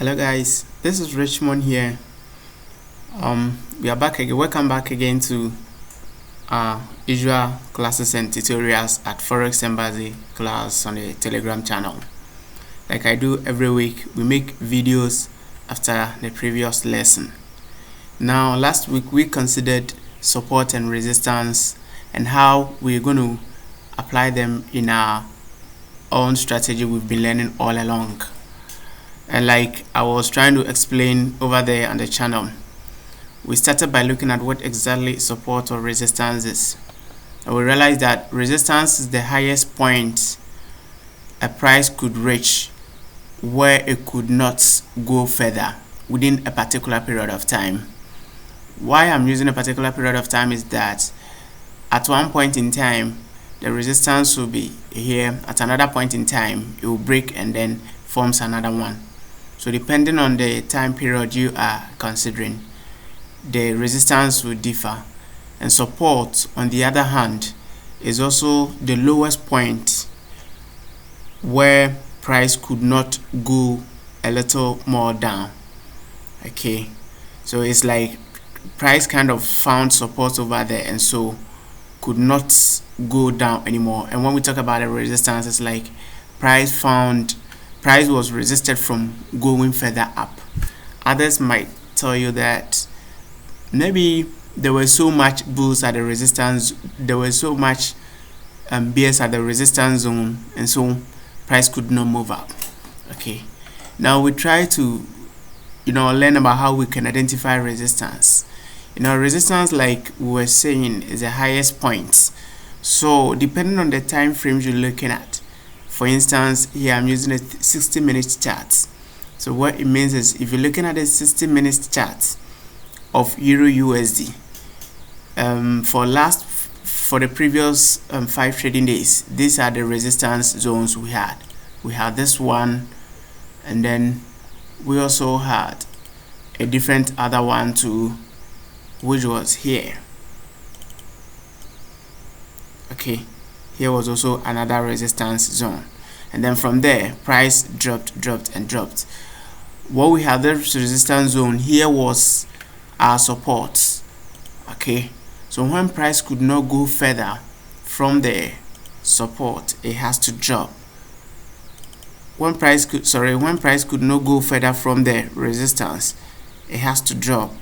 Hello guys, this is Richmond here. We are back again. Welcome back again to our usual classes and tutorials at Forex Embassy class on the Telegram channel. Like I do every week, we make videos after the previous lesson. Now, last week we considered support and resistance and how we're going to apply them in our own strategy we've been learning all along. And like I was trying to explain over there on the channel, we started by looking at what exactly support or resistance is. And we realized that resistance is the highest point a price could reach where it could not go further within a particular period of time. Why I'm using a particular period of time is that at one point in time, the resistance will be here. At another point in time, it will break and then forms another one. So depending on the time period you are considering, the resistance will differ. And support, on the other hand, is also the lowest point where price could not go a little more down. Okay, so it's like price kind of found support over there and so could not go down anymore. And when we talk about the resistance, it's like price was resisted from going further up. Others might tell you that maybe there was so much bulls at the resistance, there was so much bears at the resistance zone, and so price could not move up. Okay, now we try to learn about how we can identify resistance. Resistance, like we were saying, is the highest point. So depending on the time frames you're looking at, for instance, here I'm using a 60-minute chart. So what it means is if you're looking at a 60-minute chart of Euro USD, for the previous 5 trading days, these are the resistance zones we had. We had this one, and then we also had a different other one too, which was here. Okay, here was also another resistance zone, and then from there price dropped. What we had, this resistance zone here, was our support. Okay, so when price could not go further from the support, it has to drop. When price could not go further from the resistance, it has to drop,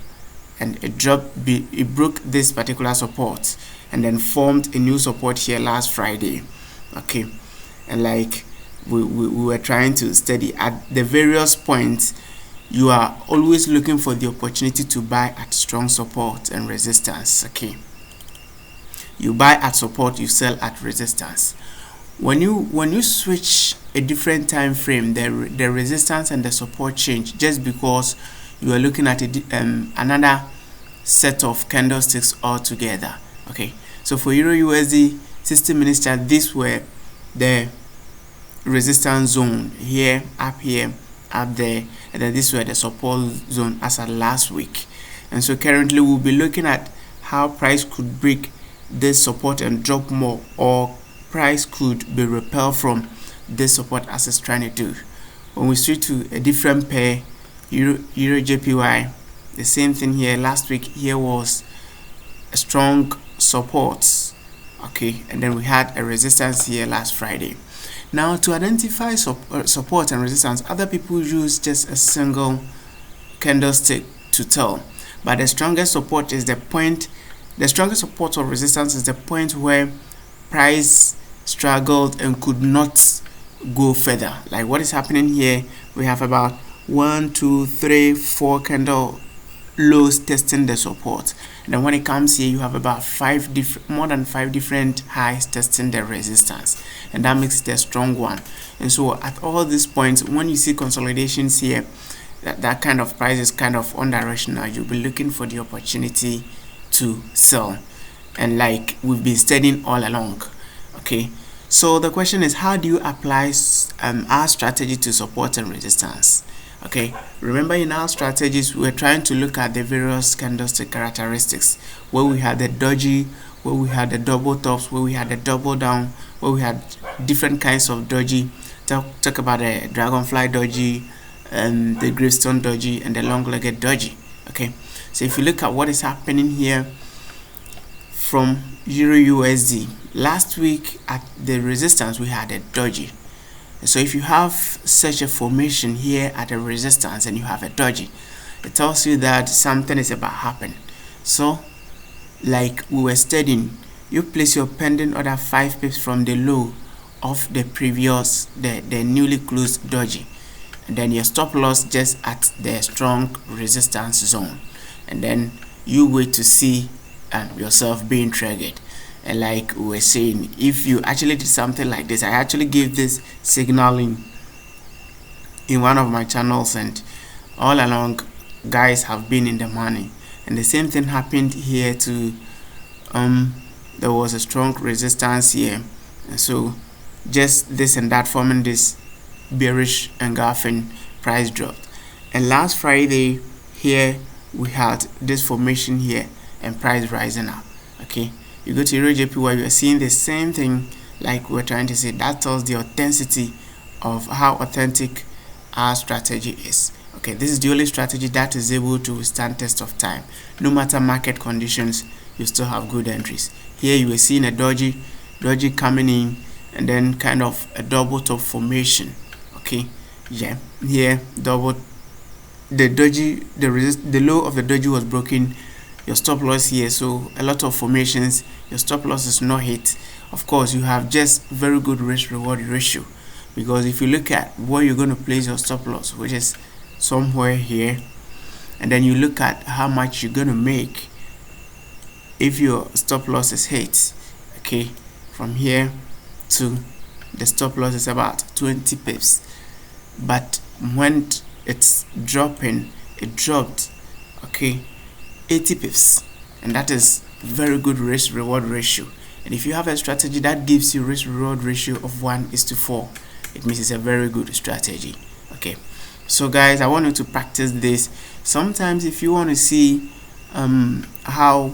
and it broke this particular support and then formed a new support here last Friday. Okay, and like we were trying to study at the various points, you are always looking for the opportunity to buy at strong support and resistance. Okay, you buy at support, you sell at resistance. When you switch a different time frame, the resistance and the support change just because you are looking at another set of candlesticks altogether. Okay, so for Euro USD 60-minute chart, these were the resistance zone here, up here, up there, and then this were the support zone as at last week. And so currently we'll be looking at how price could break this support and drop more, or price could be repelled from this support as it's trying to do. When we switch to a different pair, Euro JPY, the same thing here. Last week here was a strong support, okay, and then we had a resistance here last Friday. Now, to identify support and resistance, other people use just a single candlestick to tell, but the strongest support is the point. The strongest support or resistance is the point where price struggled and could not go further. Like what is happening here, we have about 1, 2, 3, 4 candle lows testing the support, and then when it comes here, you have about more than 5 different highs testing the resistance, and that makes it a strong one. And so at all these points, when you see consolidations here, that kind of price is kind of undirectional, you'll be looking for the opportunity to sell, and like we've been studying all along. Okay, so the question is, how do you apply our strategy to support and resistance? Okay, remember in our strategies we're trying to look at the various candlestick characteristics, where we had the doji, where we had the double tops, where we had the double down, where we had different kinds of doji. Talk about the dragonfly doji, the Gravestone doji and the long-legged doji. Okay, so if you look at what is happening here from Euro USD, last week at the resistance we had a doji. So if you have such a formation here at a resistance and you have a doji, it tells you that something is about to happen. So like we were studying, you place your pending order 5 pips from the low of the previous, the newly closed doji, and then your stop loss just at the strong resistance zone, and then you wait to see yourself being triggered. And like we were saying, if you actually did something like this, I actually gave this signaling in one of my channels, and all along guys have been in the money. And the same thing happened here too. There was a strong resistance here, and so just this and that forming this bearish engulfing price dropped. And last Friday here we had this formation here and price rising up. Okay, you go to Euro JPY, you are seeing the same thing like we're trying to say. That tells the authenticity of how authentic our strategy is. Okay, this is the only strategy that is able to withstand test of time. No matter market conditions, you still have good entries. Here you are seeing a doji coming in, and then kind of a double top formation. Okay, yeah, here double the doji, the low of the doji was broken, your stop loss here, so a lot of formations, your stop loss is not hit. Of course, you have just very good risk reward ratio, because if you look at where you're going to place your stop loss, which is somewhere here, and then you look at how much you're going to make if your stop loss is hit. Okay, from here to the stop loss is about 20 pips, but when it's dropping, it dropped, okay, 80 pips, and that is very good risk reward ratio. And if you have a strategy that gives you risk reward ratio of 1:4, it means it's a very good strategy. Okay, so guys, I want you to practice this. Sometimes if you want to see how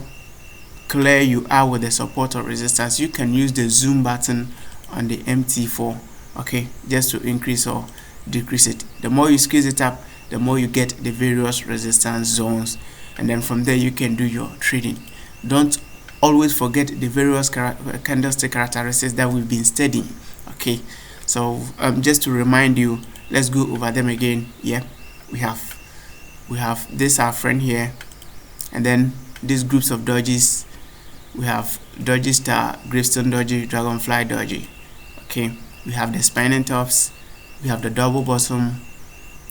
clear you are with the support or resistance, you can use the zoom button on the MT4, okay, just to increase or decrease it. The more you squeeze it up, the more you get the various resistance zones, and then from there you can do your trading. Don't always forget the various candlestick characteristics that we've been studying. Okay, so just to remind you, let's go over them again. Yeah, we have this our friend here, and then these groups of dojis. We have doji star, Gravestone doji, dragonfly doji. Okay, we have the spinning tops, we have the double bottom,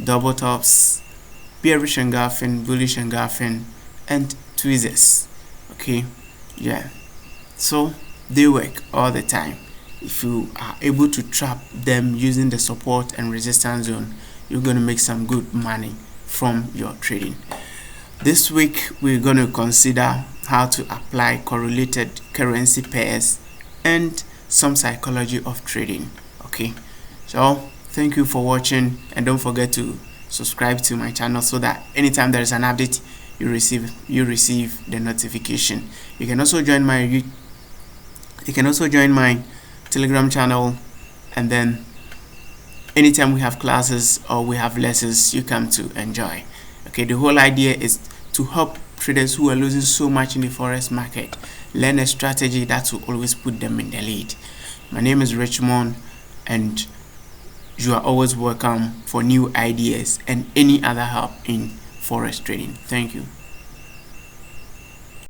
double tops, bearish engulfing, bullish engulfing, and tweezers. Okay, yeah, so they work all the time. If you are able to trap them using the support and resistance zone, you're going to make some good money from your trading. This week we're going to consider how to apply correlated currency pairs and some psychology of trading. Okay, so thank you for watching, and don't forget to subscribe to my channel so that anytime there is an update, you receive the notification. You can also join my Telegram channel, and then anytime we have classes or we have lessons, you come to enjoy. Okay, the whole idea is to help traders who are losing so much in the forex market learn a strategy that will always put them in the lead. My name is Richmond, and you are always welcome for new ideas and any other help in forex trading. Thank you.